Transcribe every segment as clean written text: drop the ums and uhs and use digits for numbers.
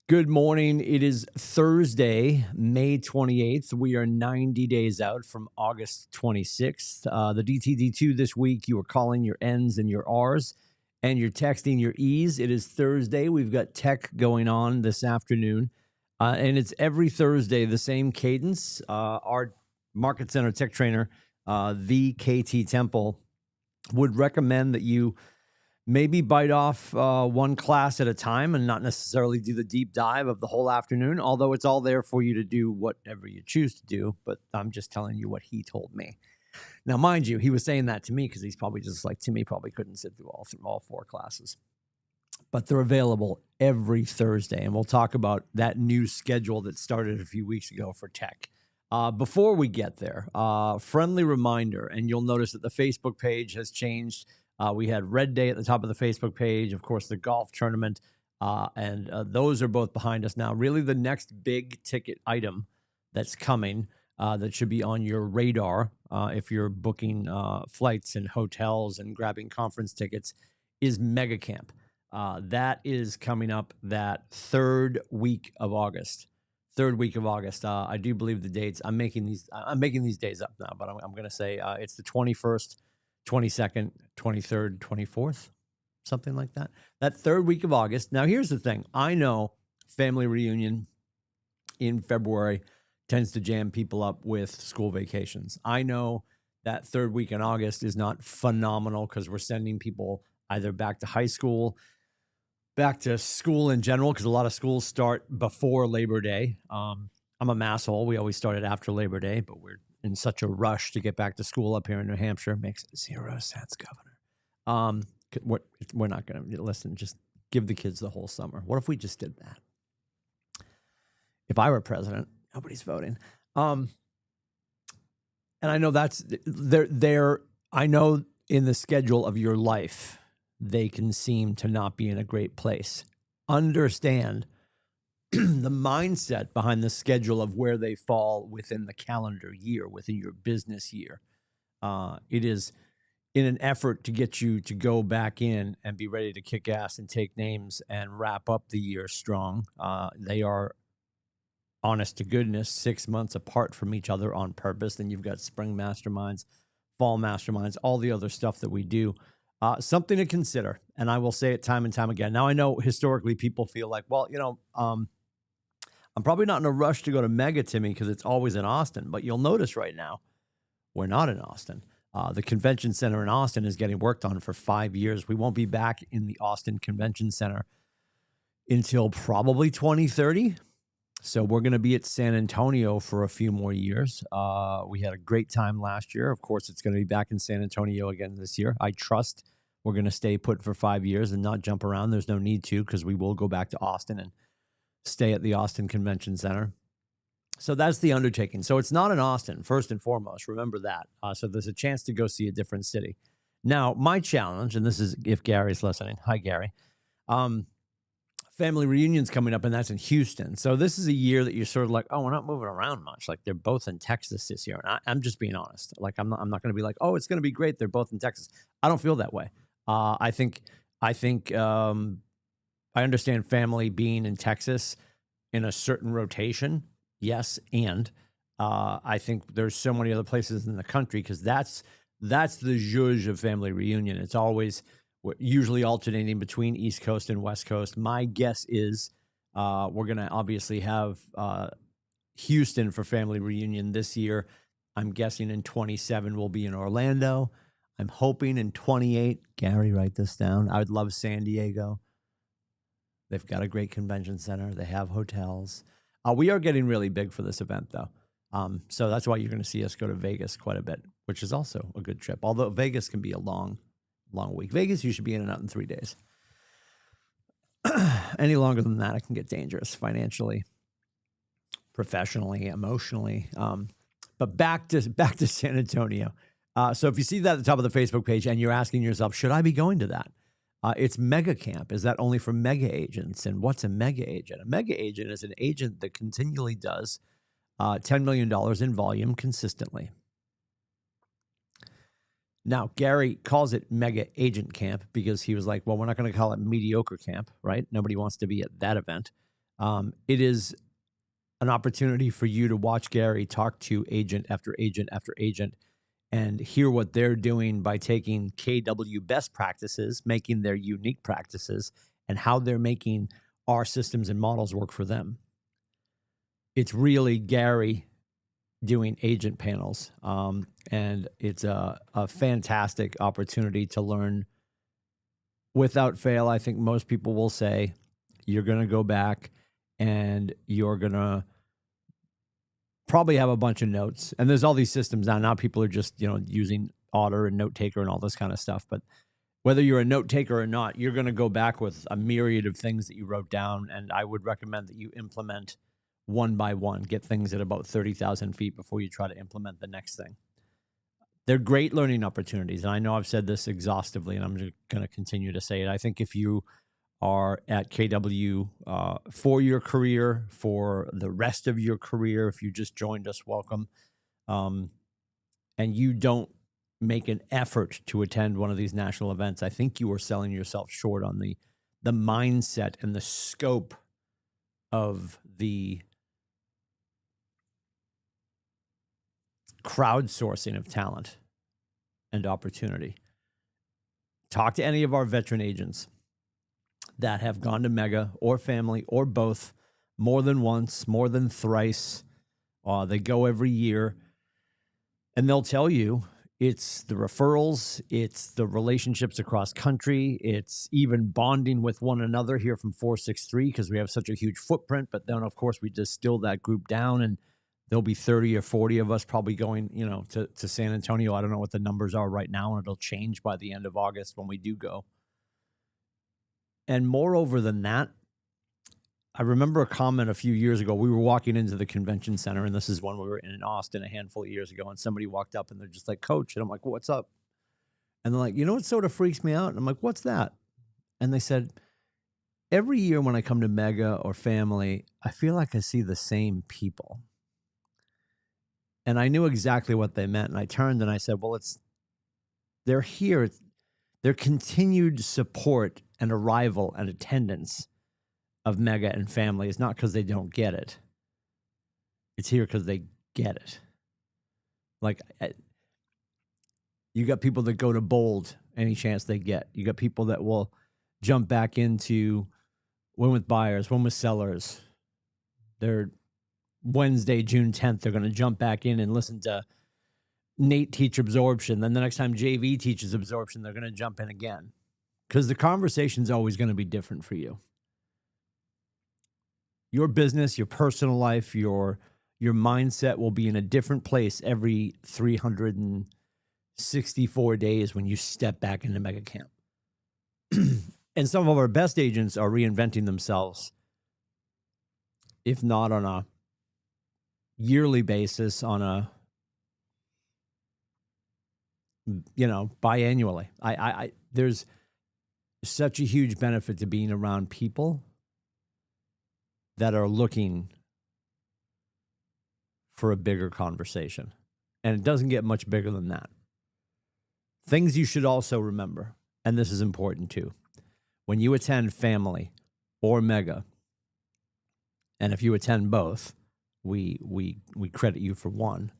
Good morning. It is Thursday, May 28th. We are 90 days out from August 26th. The DTD2 this week, you are calling your N's and your R's, and you're texting your E's. It is Thursday. We've got tech going on this afternoon, and it's every Thursday, the same cadence. Our Market Center tech trainer, the KT Temple, would recommend that you maybe bite off one class at a time and not necessarily do the deep dive of the whole afternoon, although it's all there for you to do whatever you choose to do. But I'm just telling you what he told me. Now, mind you, he was saying that to me because he's probably just like Timmy probably couldn't sit through all four classes. But they're available every Thursday, and we'll talk about that new schedule that started a few weeks ago for tech. Before we get there, friendly reminder, and you'll notice that the Facebook page has changed. We had Red Day at the top of the Facebook page, of course, the golf tournament, and those are both behind us now. Really, the next big ticket item that's coming that should be on your radar if you're booking flights and hotels and grabbing conference tickets is Mega Camp. That is coming up that third week of August. I do believe the dates. I'm making these days up now, but I'm going to say it's the 21st. 22nd, 23rd, 24th, something like that. That third week of August. Now, here's the thing. I know family reunion in February tends to jam people up with school vacations. I know that third week in August is not phenomenal because we're sending people either back to high school, back to school in general, because a lot of schools start before Labor Day. I'm a masshole. We always started after Labor Day, but we're in such a rush to get back to school up here in New Hampshire. Makes zero sense, Governor. We're not going to listen. Just give the kids the whole summer. What if we just did that? If I were president, nobody's voting. And I know that's they're. I know in the schedule of your life, they can seem to not be in a great place. Understand the mindset behind the schedule of where they fall within the calendar year, within your business year. It is in an effort to get you to go back in and be ready to kick ass and take names and wrap up the year strong. They are, honest to goodness, 6 months apart from each other on purpose. Then you've got spring masterminds, fall masterminds, all the other stuff that we do. Something to consider. And I will say it time and time again. Now, I know historically people feel like, well, I'm probably not in a rush to go to Mega, Timmy, because it's always in Austin. But you'll notice right now, we're not in Austin. The convention center in Austin is getting worked on for 5 years. We won't be back in the Austin Convention Center until probably 2030. So we're going to be at San Antonio for a few more years. We had a great time last year. Of course, it's going to be back in San Antonio again this year. I trust we're going to stay put for 5 years and not jump around. There's no need to, because we will go back to Austin and stay at the Austin Convention Center. So that's the undertaking. So it's not in Austin, first and foremost. Remember that. So there's a chance to go see a different city. Now, my challenge, and this is if Gary's listening. Hi, Gary. Family reunion's coming up, and that's in Houston. So this is a year that you're sort of like, oh, we're not moving around much. Like, they're both in Texas this year. And I'm just being honest. Like, I'm not going to be like, oh, it's going to be great. They're both in Texas. I don't feel that way. I think I understand family being in Texas in a certain rotation. Yes. And I think there's so many other places in the country, because that's the zhuzh of family reunion. It's always usually alternating between East Coast and West Coast. My guess is we're going to obviously have Houston for family reunion this year. I'm guessing in 27 we'll be in Orlando. I'm hoping in 28, Gary, write this down. I would love San Diego. They've got a great convention center. They have hotels. We are getting really big for this event, though. So that's why you're going to see us go to Vegas quite a bit, which is also a good trip. Although Vegas can be a long week. Vegas, you should be in and out in 3 days. Any longer than that, it can get dangerous financially, professionally, emotionally. But back to San Antonio. So if you see that at the top of the Facebook page and you're asking yourself, should I be going to that? It's Mega Camp. Is that only for mega agents? And what's a mega agent? A mega agent is an agent that continually does $10 million in volume consistently. Now, Gary calls it Mega Agent Camp because he was like, well, we're not going to call it Mediocre Camp, right? Nobody wants to be at that event. It is an opportunity for you to watch Gary talk to agent after agent after agent and hear what they're doing by taking KW best practices, making their unique practices, and how they're making our systems and models work for them. It's really Gary doing agent panels. And it's a fantastic opportunity to learn without fail. I think most people will say you're going to go back and you're going to probably have a bunch of notes. And there's all these systems now. Now people are just, using Otter and Note Taker and all this kind of stuff. But whether you're a note taker or not, you're going to go back with a myriad of things that you wrote down. And I would recommend that you implement one by one, get things at about 30,000 feet before you try to implement the next thing. They're great learning opportunities. And I know I've said this exhaustively, and I'm just going to continue to say it. I think if you are at KW for your career, for the rest of your career, if you just joined us, welcome. And you don't make an effort to attend one of these national events, I think you are selling yourself short on the mindset and the scope of the crowdsourcing of talent and opportunity. Talk to any of our veteran agents that have gone to Mega or Family or both more than once, more than thrice. They go every year, and they'll tell you it's the referrals, it's the relationships across country, it's even bonding with one another here from 463 because we have such a huge footprint. But then, of course, we distill that group down, and there'll be 30 or 40 of us probably going, to San Antonio. I don't know what the numbers are right now, and it'll change by the end of August when we do go. And moreover than that, I remember a comment a few years ago. We were walking into the convention center, and this is when we were in Austin a handful of years ago, and somebody walked up, and they're just like, "Coach," and I'm like, "What's up?" And they're like, "You know what sort of freaks me out?" And I'm like, "What's that?" And they said, "Every year when I come to Mega or Family, I feel like I see the same people." And I knew exactly what they meant, and I turned and I said, "Well, they're here. Their continued support and arrival and attendance of Mega and Family is not because they don't get it. It's here because they get it." Like, you got people that go to Bold any chance they get. You got people that will jump back into Win with Buyers, Win with Sellers. They're Wednesday, June 10th, they're going to jump back in and listen to Nate teach absorption. Then the next time JV teaches absorption, they're going to jump in again because the conversation's always going to be different for you. Your business, your personal life, your mindset will be in a different place every 364 days when you step back into Mega Camp. And some of our best agents are reinventing themselves, if not on a yearly basis, on a biannually. I there's such a huge benefit to being around people that are looking for a bigger conversation. And it doesn't get much bigger than that. Things you should also remember, and this is important too. When you attend Family or Mega, and if you attend both, we credit you for one.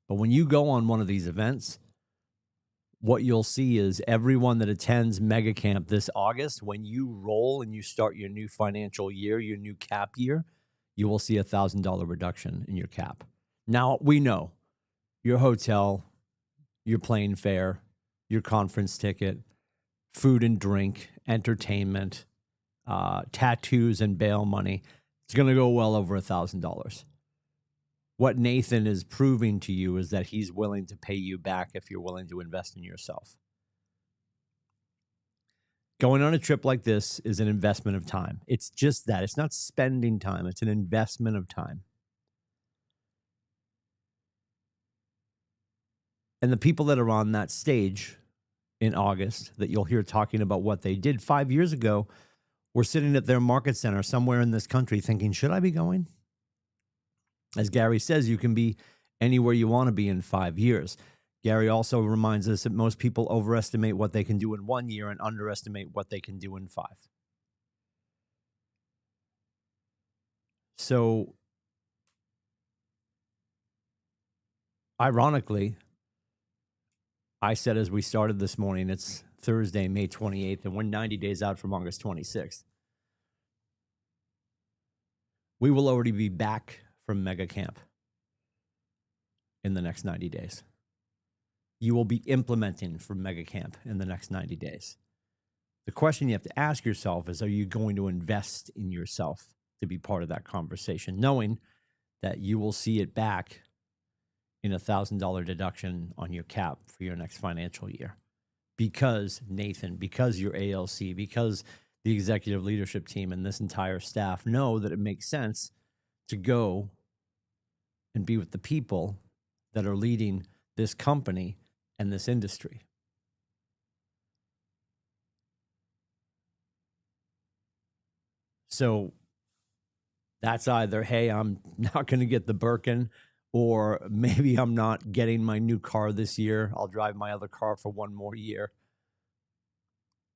But when you go on one of these events, what you'll see is everyone that attends Mega Camp this August, when you roll and you start your new financial year, your new cap year, you will see $1,000 reduction in your cap. Now, we know your hotel, your plane fare, your conference ticket, food and drink, entertainment, tattoos and bail money, it's going to go well over $1,000. What Nathan is proving to you is that he's willing to pay you back if you're willing to invest in yourself. Going on a trip like this is an investment of time. It's just that. It's not spending time. It's an investment of time. And the people that are on that stage in August that you'll hear talking about what they did 5 years ago were sitting at their market center somewhere in this country thinking, should I be going? As Gary says, you can be anywhere you want to be in 5 years. Gary also reminds us that most people overestimate what they can do in 1 year and underestimate what they can do in 5. So, ironically, I said as we started this morning, it's Thursday, May 28th, and we're 90 days out from August 26th. We will already be back from Mega Camp in the next 90 days. You will be implementing from Mega Camp in the next 90 days. The question you have to ask yourself is, are you going to invest in yourself to be part of that conversation, knowing that you will see it back in $1,000 deduction on your cap for your next financial year? Because Nathan, because your ALC, because the executive leadership team and this entire staff know that it makes sense to go and be with the people that are leading this company and this industry. So that's either, hey, I'm not going to get the Birkin, or maybe I'm not getting my new car this year. I'll drive my other car for one more year.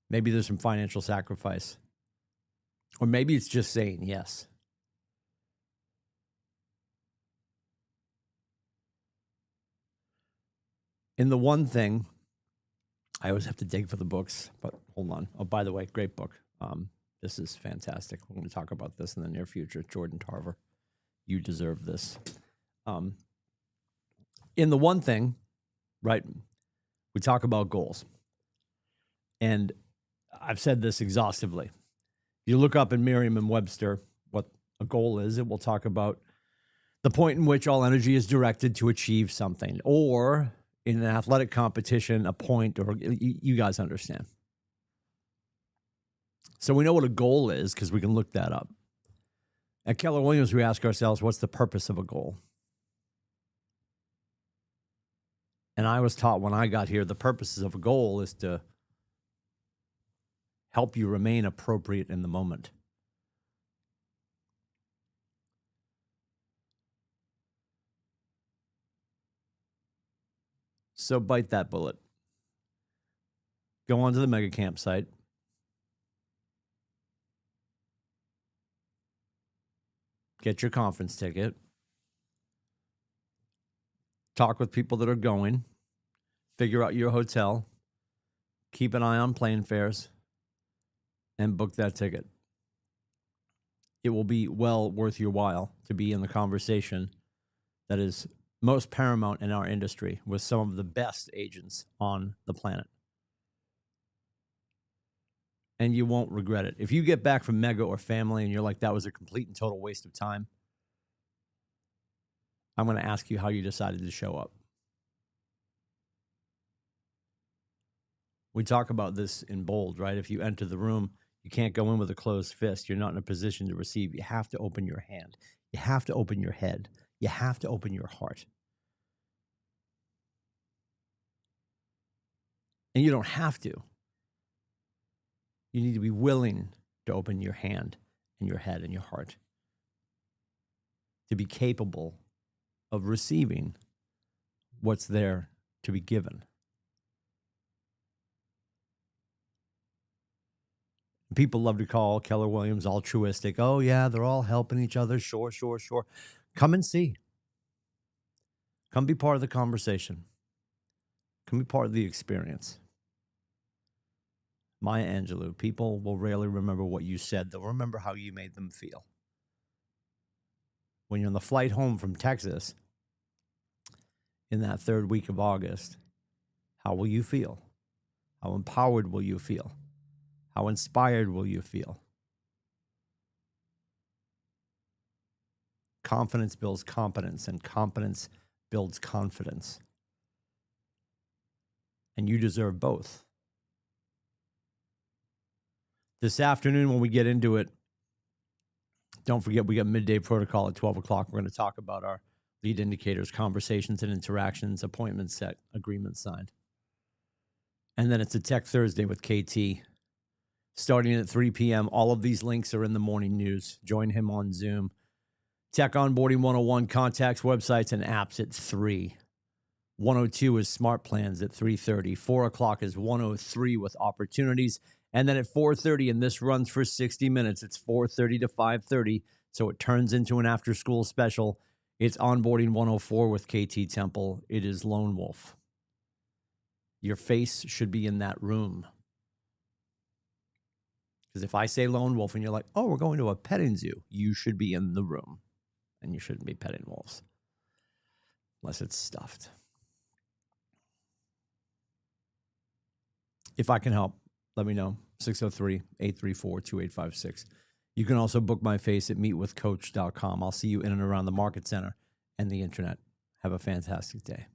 Maybe there's some financial sacrifice. Or maybe it's just saying yes. In the one thing, I always have to dig for the books, but hold on. Oh, by the way, great book. This is fantastic. We're going to talk about this in the near future. Jordan Tarver, you deserve this. In the one thing, right, we talk about goals. And I've said this exhaustively. You look up in Merriam-Webster what a goal is, it will talk about the point in which all energy is directed to achieve something, or in an athletic competition, a point, or you guys understand. So we know what a goal is because we can look that up. At Keller Williams, we ask ourselves, what's the purpose of a goal? And I was taught when I got here, the purposes of a goal is to help you remain appropriate in the moment. So bite that bullet. Go onto the Mega Camp site. Get your conference ticket. Talk with people that are going. Figure out your hotel. Keep an eye on plane fares. And book that ticket. It will be well worth your while to be in the conversation that is most paramount in our industry with some of the best agents on the planet. And you won't regret it. If you get back from Mega or family and you're like, that was a complete and total waste of time, I'm going to ask you how you decided to show up. We talk about this in bold, right? If you enter the room, you can't go in with a closed fist. You're not in a position to receive. You have to open your hand. You have to open your head. You have to open your heart. And you don't have to. You need to be willing to open your hand and your head and your heart to be capable of receiving what's there to be given. People love to call Keller Williams altruistic. Oh, yeah, they're all helping each other. Sure. Come and see. Come be part of the conversation. Come be part of the experience. Maya Angelou, people will rarely remember what you said. They'll remember how you made them feel. When you're on the flight home from Texas in that third week of August, how will you feel? How empowered will you feel? How inspired will you feel? Confidence builds competence, and competence builds confidence. And you deserve both. This afternoon, when we get into it, don't forget we got midday protocol at 12 o'clock. We're going to talk about our lead indicators, conversations and interactions, appointments set, agreements signed. And then it's a Tech Thursday with KT starting at 3 p.m. All of these links are in the morning news. Join him on Zoom. Tech Onboarding 101, contacts, websites, and apps at 3. 102 is smart plans at 3:30. 4 o'clock is 103 with opportunities. And then at 4:30, and this runs for 60 minutes, it's 4:30 to 5:30. So it turns into an after school special. It's Onboarding 104 with KT Temple. It is Lone Wolf. Your face should be in that room. Because if I say Lone Wolf and you're like, oh, we're going to a petting zoo, you should be in the room. And you shouldn't be petting wolves. Unless it's stuffed. If I can help, let me know. 603-834-2856. You can also book my face at meetwithcoach.com. I'll see you in and around the market center and the internet. Have a fantastic day.